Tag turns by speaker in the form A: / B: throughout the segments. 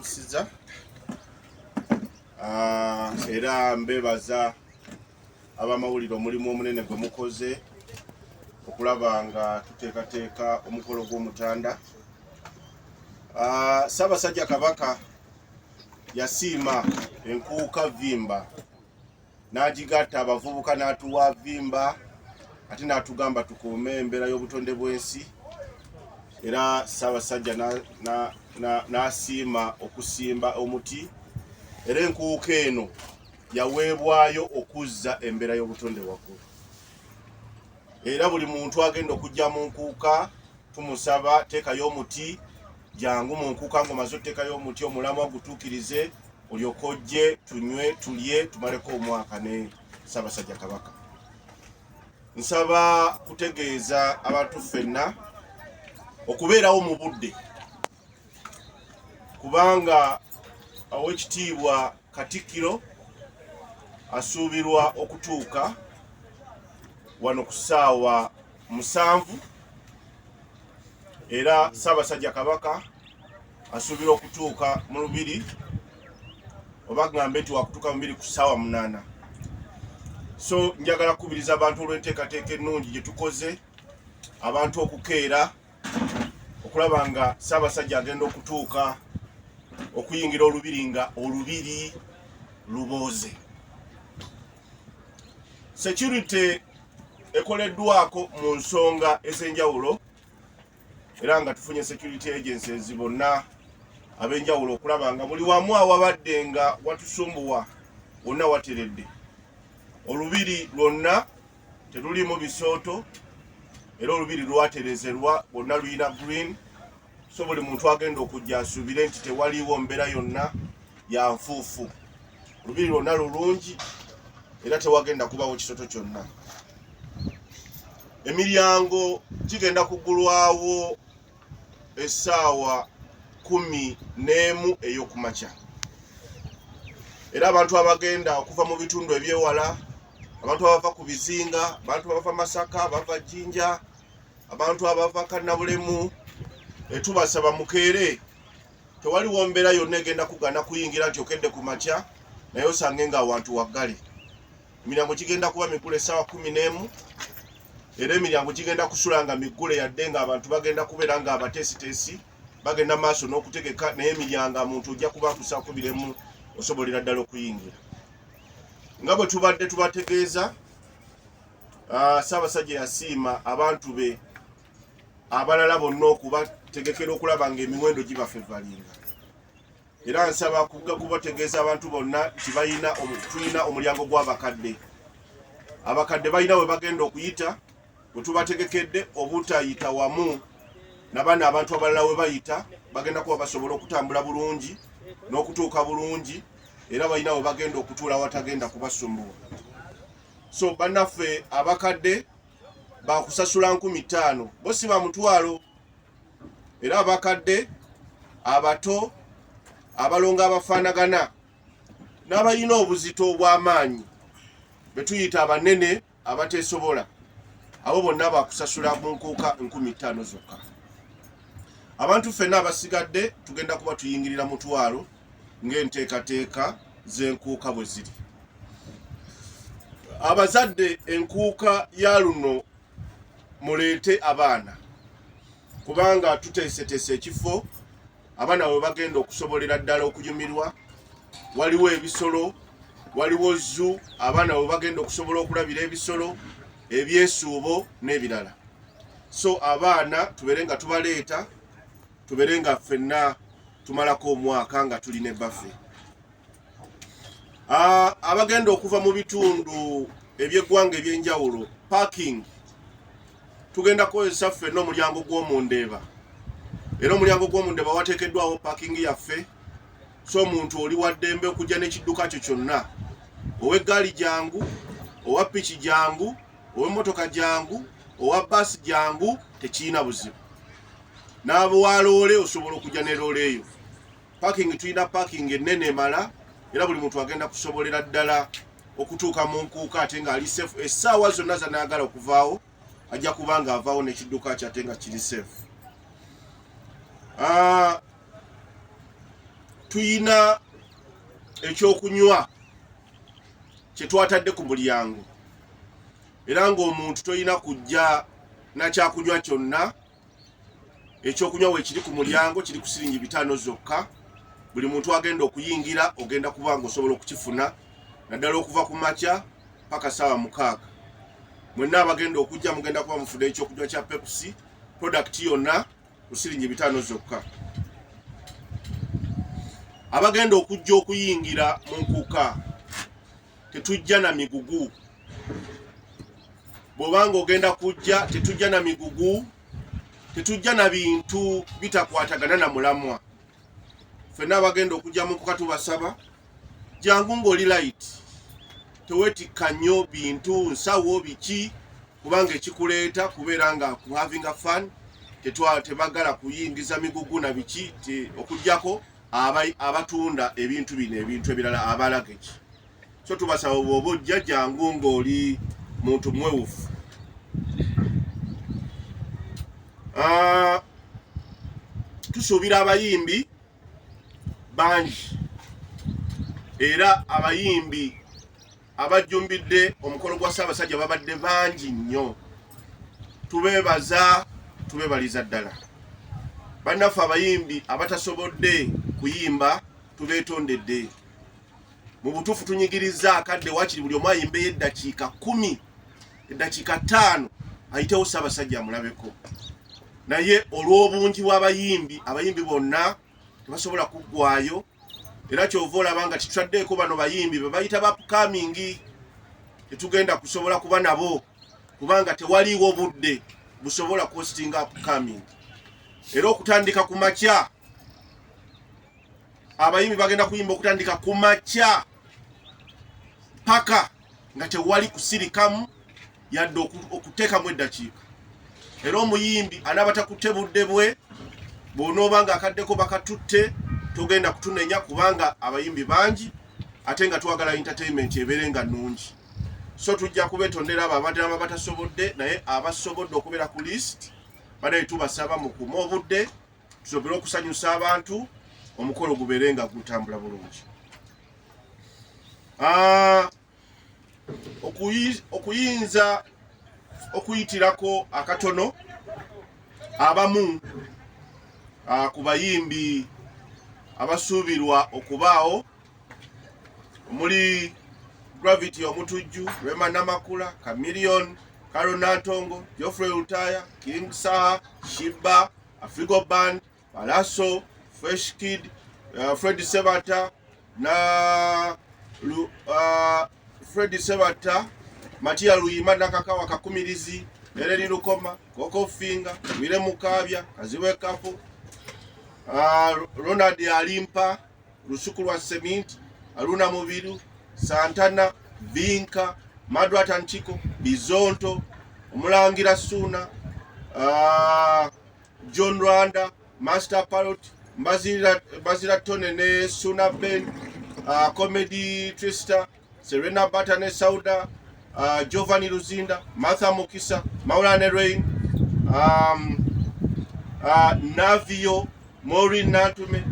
A: mbamusiza era mbebaza abamawulire omulimu omunene gwe mukoze okulaba nga tuteekateeka omukolo gw'omutanda. Ssaabasajja Kabaka yasiima enkuuka Vimba n'agigatta abavubuka n'atuwa Vimba ate n'atugamba tukuume embeera y'obutonde bw'ensi, era Ssaabasajja n'asiima okusimba omuti, era enkuuka eno yaweebwayo okuzza embeera y'obutonde waggulu. Era buli muntu agenda okujja mu nkuuka tumusaba teekayo omuti, jangu mu nkuuka ng'omaze oteekayo omuti omulamwa gutuukirize olyoke ojje tunywe tulye tumaleko omwaka ne Ssaabasajja Kabaka. Nsaba kutegeeza abantu ffenna okubeerawo mu budde, kubanga Oweekitiibwa Katikkiro asuubirwa okutuuka wano ku ssaawa 7, era Ssaabasajja Kabaka asuubirwa okutuuka mu 2 oba ngambe nti wakutuuka mu 2 ku ssaawa 8. So njagala kukubiriza abantu olw'enteekateeka ennungi gye tukoze, abantu okukeera okulaba nga Ssaabasajja agenda okutuuka okuyingira olubiri nga olubiri lubooze. Security ekoleddwako mu nsonga ez'enjawulo, era nga tufunye security agencies bonna ab'enjawulo okulaba nga buli wamu awabadde nga watusumbuwa wonna wateredde. Olubiri lwonna terulimu bisooto, era olubiri lwaterezerwa bonna luyina green, so buli muntu agenda okujja asuubire nti tewaliiwo mbeera yonna ya nfuufu. Olubiri lwonna lulungi era tewagenda kubawo kisooto kyonna. Emiryango gigenda kuggulwawo essaawa 11 ey'okumakya, era abantu abagenda okuva mu bitundu ebyewala, abantu abava ku bizinga, abantu abava Masaka, abava Jinja, abantu abava Kannabulemu, tubasaba mukeere. Tewaliwo mbeera yonna egenda kugana kuyingira nti okedde ku makya naye osange nga awantu waggale. Emiryango gigenda kuba mikulu essaawa 11, era emiryango gigenda kusula nga miggule yadde nga abantu bagenda kubeera nga abateesiteesi bagenda maaso n'okutegeka, naye emiryango omuntu ojja kuba ku ssaawa 11 osobolera ddala okuyingira. Nga bwe tubadde tubategeeza, Ssaabasajja yasiima abantu be abalala bonna okubategekera okulaba nga emiwendo gibafevalinga, era nsaba kubategeeza abantu bonna nti tulina omulyango gw'abakadde. Abakadde balina we bagenda okuyita, bwe tubategekedde obutayita wamu nabana abantu abalala we bayita, bagenda kuba basobola okutambula bulungi n'okutuuka bulungi, era balina we bagenda okutuula watagenda kubasumbuwa. So bannaffe abakadde bakusasula 5,000 bo si ba mutwalo, era abakadde abato abalongo abafaanagana n'abalina obuzito obw'amaanyi be tuyita abanene abateesobola, abo bonna bakusasula mu nkuuka 5,000 zokka. Abantu ffenna abasigadde tugenda kuba tuyingirira mutwalo ng'enteekateeka z'enkuuka bwe ziri. Abazadde enkuuka ya luno muleete abaana, kubanga tuteeseteese ekifo abaana we bagenda okusobolera ddala okunyumirwa. Waliwo ebisolo, waliwo zoo, abaana we bagenda okusobola okulabira ebisolo, ebyesuubo n'ebirala. So abaana tubeere nga tubaleeta, tubeere nga ffenna tumalako omwaka nga tuli ne baffe. Abagenda okuva mu bitundu eby'eggwanga eby'enjawulo, parking tugenda kukozesa ffenna omulyango gw'omundeeba, era omulyango gw'omundeeba wateekeddwawo parking yaffe. So omuntu oli waddembe okujja n'ekidduka kyo kyonna, ow'eggaali jangu, owa piki jangu, ow'emmotoka jangu, owa baasi jangu, tekiina buzibu. N'abowa loole osobola okujja ne loole eyo. Parking tulina parking ennene emala, era buli muntu agenda kusobolera ddala okutuuka mu nkuuka ate nga ali safe. Essaawa zonna zanaagala okuvaawo ajja kuba nga avaawo n'ekidduka kye ate nga kiri safe. tuyina ekyokunywa kye twatadde ku mulyango era ng'omuntu toyina kujja nakyakunywa kyonna. Ekyokunywa we kiri ku mulyango kiri ku siringi 5 zokka. Buli muntu agenda okuyingira ogenda kuba nga osobola okukifuna naddala okuva ku makya paka saawa 6. Mwenna abagenda okujja mugenda kuba mufuna ekyokunywa kya Pepsi product yonna ku siringi 5 zokka. Abagenda okujja okuyingira mu nkuka tetujja na migugu. Bw'obanga ogenda kujja tetujja na migugu, tetujja na bintu bitakwatagana na mulamwa. Ffenna abagenda okujja mu nkuka tubasaba jangu ng'oli light, teweetikka nnyo bintu nsawo biki, kubanga ekikuleeta kubeera nga ku having a fun. Tebagala kuyingiza migugu na biki okugjako abatunda ebintu bino ebintu ebirala abalageki. So tubasaba bw'oba ojja jangu ng'oli muntu mwewufu. Tusuubira abayimbi bangi era abayimbi abajjumbidde omukolo gwa Ssaabasajja babadde bangi nnyo. Tubeebaza, tubeebaliza ddala. Bannaffe abayimbi abatasobodde kuyimba tubeetondedde. Mu butuufu tunyigiriza akadde wakiri buli omu ayimbeyo eddakiika 10, eddakiika 5 ayitewo Ssaabasajja amulabeko. Naye olw'obungi bw'abayimbi, abayimbi bonna tebasobola kuggwayo, era kyova olaba nga tutaddeeko bano bayimbi be bayita ba upcoming. Tetugenda kusobola kuba nabo kubanga tewaliiwo budde busobola kuhostinga upcoming. Era okutandika ku makya, abayimbi bagenda kuyimba okutandika ku makya paka nga tewali kusirikamu yadde okuteekamu eddakiika. Era omuyimbi anaaba takutte budde bwe, bw'onooba nga akaddeko bakatutte togenda kutunenya kubanga abayimbi bangi ate nga twagala entertainment ebeere nga nnungi. So tujja kubeetondera abo abadde batasobodde, naye abasobodde okubeera ku list banaye tubasaba mukume obudde tusobole okusanyusa abantu, omukolo gubeere nga gutambula bulungi. Okuyinza okuyitirako akatono abamu ku bayimbi abasuubirwa okubaawo omuli Gravity Omutujju, Rema Namakula, Chameleon, Carol Natongo, Geoffrey Lutaya, King Saha, Shiba, Afrigo Band, Balaso, Fresh Kid, Freddy Sebata na Freddy Sebata, Matia Luyima Nakakawa Kakumirizi, Nereri Lukoma, Koko Finger, Wile Mukabya, Kaziwe Kapo, Ronald Alimpa, Lusuku lwa Cement, Aruna Mubiru, Santana, Vinka, Madwat Antiko, Bizonto, Omulangira Suna, John Rwanda, Master Parrot, Bazira Tone ne Suna Ben, Comedy Twister, Serena Batane Sauda, Giovanni Luzinda, Martha Mukisa, Maulane Rain, Navio, Maureen Natume,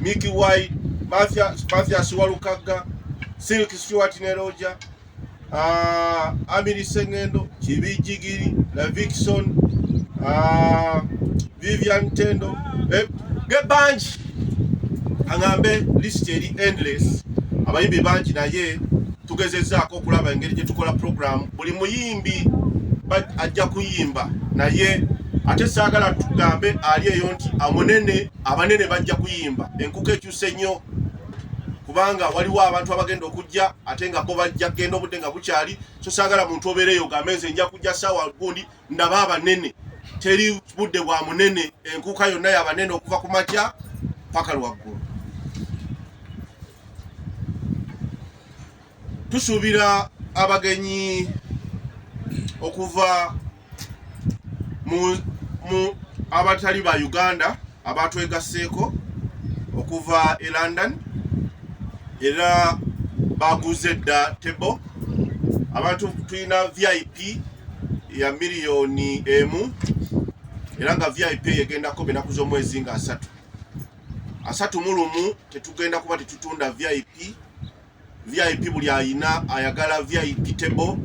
A: Mickey White, Mathias Walukaga, Silk Stewart Neroja, Amiri Sengendo, Chibi Jigiri, Lavixon, Vivian Tendo, get bunch. Angambe list eri endless. Abayimbi bangi naye tugezezaako okulaba engeri gye tukola program. Buli muyimbi ajja kuyimba naye ate saagala tugambe ali eyo nti amunene abanene bajja kuyimba. Enkuka ekyuse nnyo kubanga waliwo abantu abagenda okujja ate nga bo bajja genda obudde nga bukyali. So saagala muntu obeereyo ogambe nze nja kujja saawa gundi ndaba abanene. Teri budde bwa munene, enkuka yonna y'abanene okuva ku makya paka lwaggulu. Tusuubira abagenyi okuva mu abatali ba Uganda abatwegasseeko okuva e London, era baguze dda table. Abantu tulina VIP ya miliyoni 1 era nga VIP yegendako benaku z'omwezi nga 3. asatu mu lumu tetugenda kuba tetutunda VIP buli ayina ayagala VIP table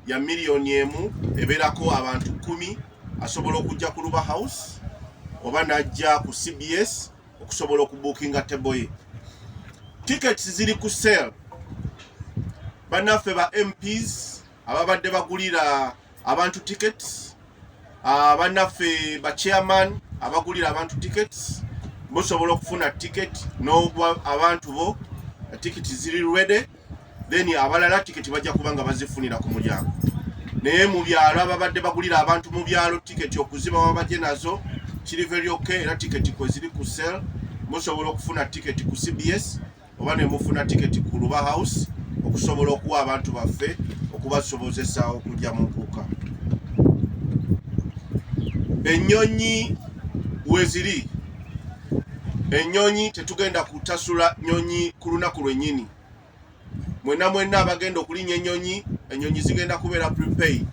A: ya $1,000,000 ebeerako abantu 10 asobola okujja ku Luba House oba najja ku CBS okusobola okubookinga table ye. Tickets ziri ku sale. Bannaffe ba MPs ababadde bagulira abantu tickets, bannaffe ba chairman abagulira abantu tickets, musobola okufuna ticket n'obwa abantu bo ticket ziri ready, then abalala ticket bajja kubanga bazifunira ku mulyango. Naye mu byalo ababadde bagulira abantu mu byalo ticket okuziba wabajje nazo kiri very okay, era ticket kwe ziri ku sale. Musobola okufuna ticket ku CBS oba ne mufuna ticket ku Luba House okusobola okuwa abantu baffe okubasobozesa okujja mu mpuuka. Ennyonyi weziri, ennyonyi tetugenda kutasula nnyonyi ku lunaku lwennyini. Mwenna abagenda okulinnya ennyonyi zigenda kubeera prepaid.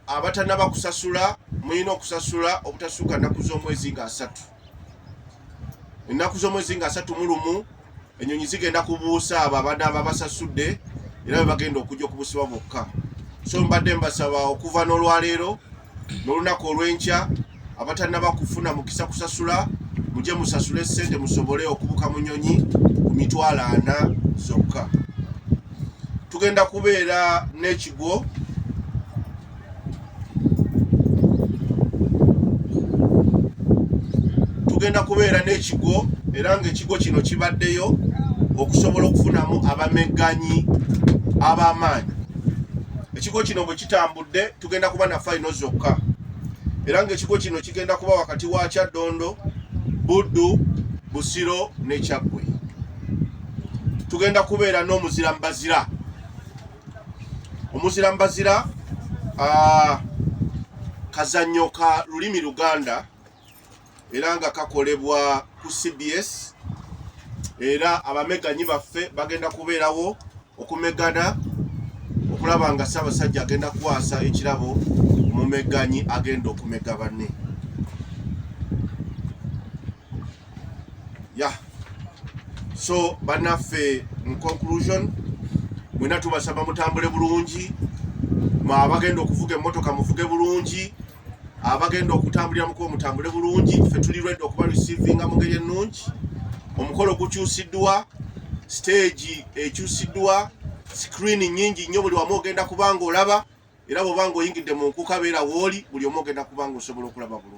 A: Abatannaba kusasula muyina okusasula obutasuuka nnaku z'omwezi nga 3. Ennaku z'omwezi nga 3 mu lumu ennyonyi zigenda kubuusa abo abadde basasudde era bagenda okujja okubusibwa bokka. So mbadde mbasaba okuva n'olwaleero n'olunaku olw'enkya abatannaba kufuna mukisa kusasula mujje musasule ssente musobole okubuka mu nnyonyi ku $40 zokka. Tugenda kubeera n'ekigo era ng'ekigo kino kibaddeyo okusobola okufunamu abamegganyi ab'amaanyi. Ekigo kino bwe kitambudde tugenda kuba na final zokka, era ng'ekigo kino kigenda kuba wakati wa Kyaddondo, Buddu, Busiro ne Kyaggwe. Tugenda kubeera n'omuzirambazira. Omuzirambazira kazannyo ka lulimi Luganda era nga kakolebwa ku CBS, era abamegganyi baffe bagenda kubeerawo okumegana okulaba nga Ssaabasajja agenda kuwaasa ekirabo omumegganyi agenda okumega banne. So bannaffe, in conclusion, mwena tubasaba mutambule bulungi, abagenda okuvuga emmotoka muvuge bulungi, abagenda okutambulira mukuba mutambule bulungi. Ffe tuli ready okuba receivinga mu ngeri ennungi. Omukolo gukyusiddwa, stage ekyusiddwa, screen nnyingi nnyo, buli wamu ogenda kubanga olaba, era bw'obanga oyingidde mu nkuka beera wooli, buli omu ogenda kubanga osobola okulaba bulungi.